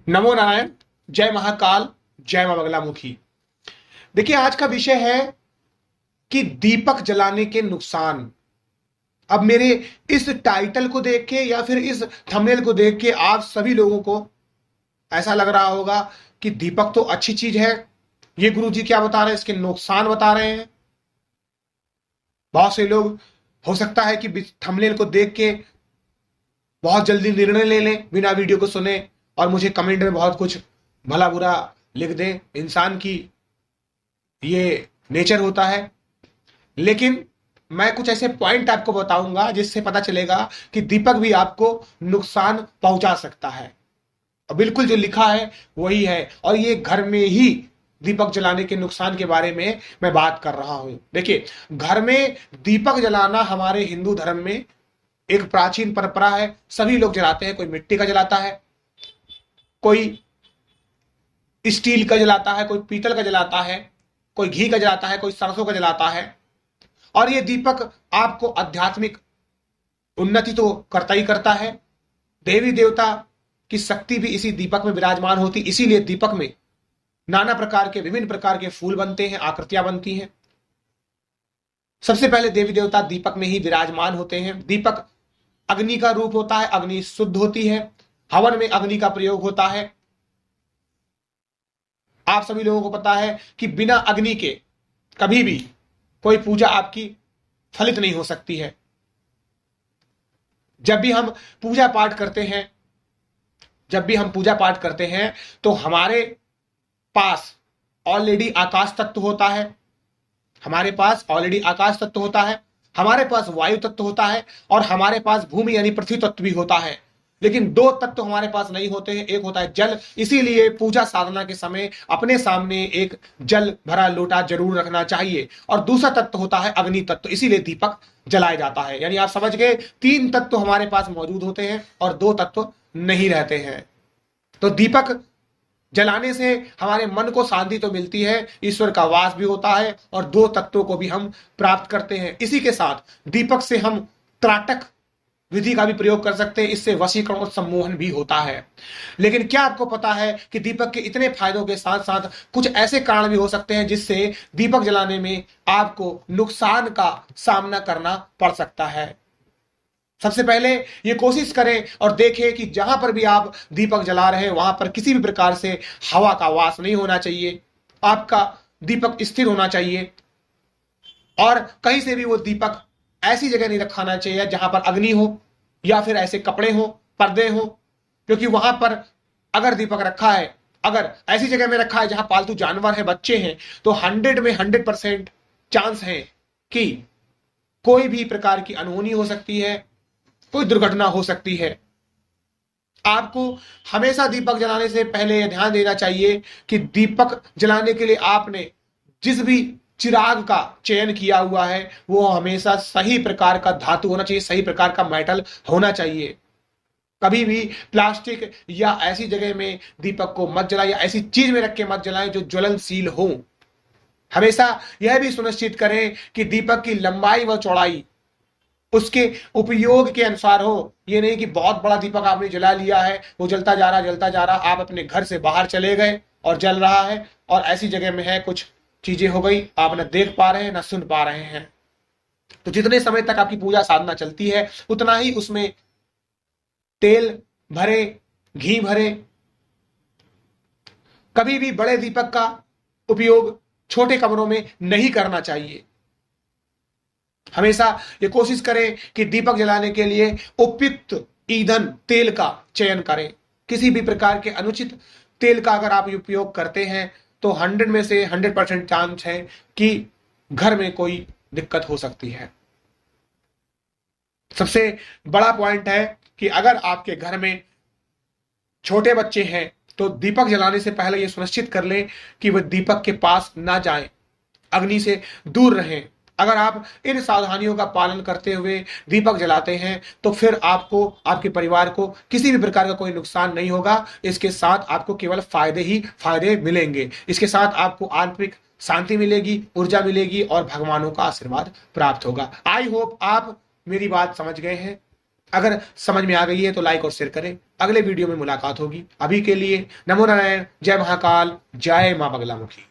नमो नारायण। जय महाकाल। जय मां बगलामुखी। देखिए, आज का विषय है कि दीपक जलाने के नुकसान। अब मेरे इस टाइटल को देख के या फिर इस थंबनेल को देख के आप सभी लोगों को ऐसा लग रहा होगा कि दीपक तो अच्छी चीज है, ये गुरुजी क्या बता रहे हैं, इसके नुकसान बता रहे हैं। बहुत से लोग हो सकता है कि थंबनेल को देख के बहुत जल्दी निर्णय ले लें बिना वीडियो को सुने और मुझे कमेंट में बहुत कुछ भला बुरा लिख दें। इंसान की ये नेचर होता है। लेकिन मैं कुछ ऐसे पॉइंट आपको बताऊंगा जिससे पता चलेगा कि दीपक भी आपको नुकसान पहुंचा सकता है। और बिल्कुल जो लिखा है वही है, और ये घर में ही दीपक जलाने के नुकसान के बारे में मैं बात कर रहा हूं। देखिए, घर में दीपक जलाना हमारे हिंदू धर्म में एक प्राचीन परंपरा है। सभी लोग जलाते हैं। कोई मिट्टी का जलाता है, कोई स्टील का जलाता है, कोई पीतल का जलाता है, कोई घी का जलाता है, कोई सरसों का जलाता है। और ये दीपक आपको आध्यात्मिक उन्नति तो करता ही करता है। देवी देवता की शक्ति भी इसी दीपक में विराजमान होती, इसीलिए दीपक में नाना प्रकार के विभिन्न प्रकार के फूल बनते हैं, आकृतियां बनती हैं। सबसे पहले देवी देवता दीपक में ही विराजमान होते हैं। दीपक अग्नि का रूप होता है, अग्नि शुद्ध होती है। हवन में अग्नि का प्रयोग होता है। आप सभी लोगों को पता है कि बिना अग्नि के कभी भी कोई पूजा आपकी फलित नहीं हो सकती है। जब भी हम पूजा पाठ करते हैं तो हमारे पास ऑलरेडी आकाश तत्व होता है, हमारे पास वायु तत्व होता है, और हमारे पास भूमि यानी पृथ्वी तत्व भी होता है। लेकिन दो तत्व हमारे पास नहीं होते हैं, एक होता है जल। इसीलिए पूजा साधना के समय अपने सामने एक जल भरा लोटा जरूर रखना चाहिए। और दूसरा तत्व होता है अग्नि तत्व, इसीलिए दीपक जलाया जाता है। यानी आप समझ गए, तीन तत्व हमारे पास मौजूद होते हैं और दो तत्व नहीं रहते हैं। तो दीपक जलाने से हमारे मन को शांति तो मिलती है, ईश्वर का वास भी होता है, और दो तत्वों को भी हम प्राप्त करते हैं। इसी के साथ दीपक से हम त्राटक विधि का भी प्रयोग कर सकते हैं। इससे वशीकरण और सम्मोहन भी होता है। लेकिन क्या आपको पता है कि दीपक के इतने फायदों के साथ साथ कुछ ऐसे कारण भी हो सकते हैं जिससे दीपक जलाने में आपको नुकसान का सामना करना पड़ सकता है। सबसे पहले ये कोशिश करें और देखें कि जहां पर भी आप दीपक जला रहे हैं वहां पर किसी भी प्रकार से हवा का वास नहीं होना चाहिए। आपका दीपक स्थिर होना चाहिए, और कहीं से भी वो दीपक ऐसी जगह नहीं रखाना चाहिए जहां पर अग्नि हो या फिर ऐसे कपड़े हो, पर्दे हो। क्योंकि वहां पर अगर दीपक रखा है, अगर ऐसी जगह में रखा है जहां पालतू जानवर है, बच्चे हैं, तो 100 में 100% चांस है कि कोई भी प्रकार की अनहोनी हो सकती है, कोई दुर्घटना हो सकती है। आपको हमेशा दीपक जलाने से पहले यह ध्यान देना चाहिए कि दीपक जलाने के लिए आपने जिस भी चिराग का चयन किया हुआ है वो हमेशा सही प्रकार का धातु होना चाहिए, सही प्रकार का मेटल होना चाहिए। कभी भी प्लास्टिक या ऐसी जगह में दीपक को मत जलाएं, या ऐसी चीज में रख के मत जलाएं जो ज्वलनशील हो। हमेशा यह भी सुनिश्चित करें कि दीपक की लंबाई व चौड़ाई उसके उपयोग के अनुसार हो। ये नहीं कि बहुत बड़ा दीपक आपने जला लिया है, वो जलता जा रहा, आप अपने घर से बाहर चले गए और जल रहा है, और ऐसी जगह में है कुछ चीजें हो गई, आप न देख पा रहे हैं न सुन पा रहे हैं। तो जितने समय तक आपकी पूजा साधना चलती है उतना ही उसमें तेल भरे, घी भरे। कभी भी बड़े दीपक का उपयोग छोटे कमरों में नहीं करना चाहिए। हमेशा ये कोशिश करें कि दीपक जलाने के लिए उपयुक्त ईंधन तेल का चयन करें। किसी भी प्रकार के अनुचित तेल का अगर आप उपयोग करते हैं तो 100 में से 100% चांस है कि घर में कोई दिक्कत हो सकती है। सबसे बड़ा पॉइंट है कि अगर आपके घर में छोटे बच्चे हैं तो दीपक जलाने से पहले यह सुनिश्चित कर लें कि वह दीपक के पास ना जाएं, अग्नि से दूर रहें। अगर आप इन सावधानियों का पालन करते हुए दीपक जलाते हैं तो फिर आपको, आपके परिवार को किसी भी प्रकार का कोई नुकसान नहीं होगा। इसके साथ आपको केवल फायदे ही फायदे मिलेंगे। इसके साथ आपको आंतरिक शांति मिलेगी, ऊर्जा मिलेगी और भगवानों का आशीर्वाद प्राप्त होगा। आई होप आप मेरी बात समझ गए हैं। अगर समझ में आ गई है तो लाइक और शेयर करें। अगले वीडियो में मुलाकात होगी। अभी के लिए नमो नारायण, जय महाकाल, जय मां बगलामुखी।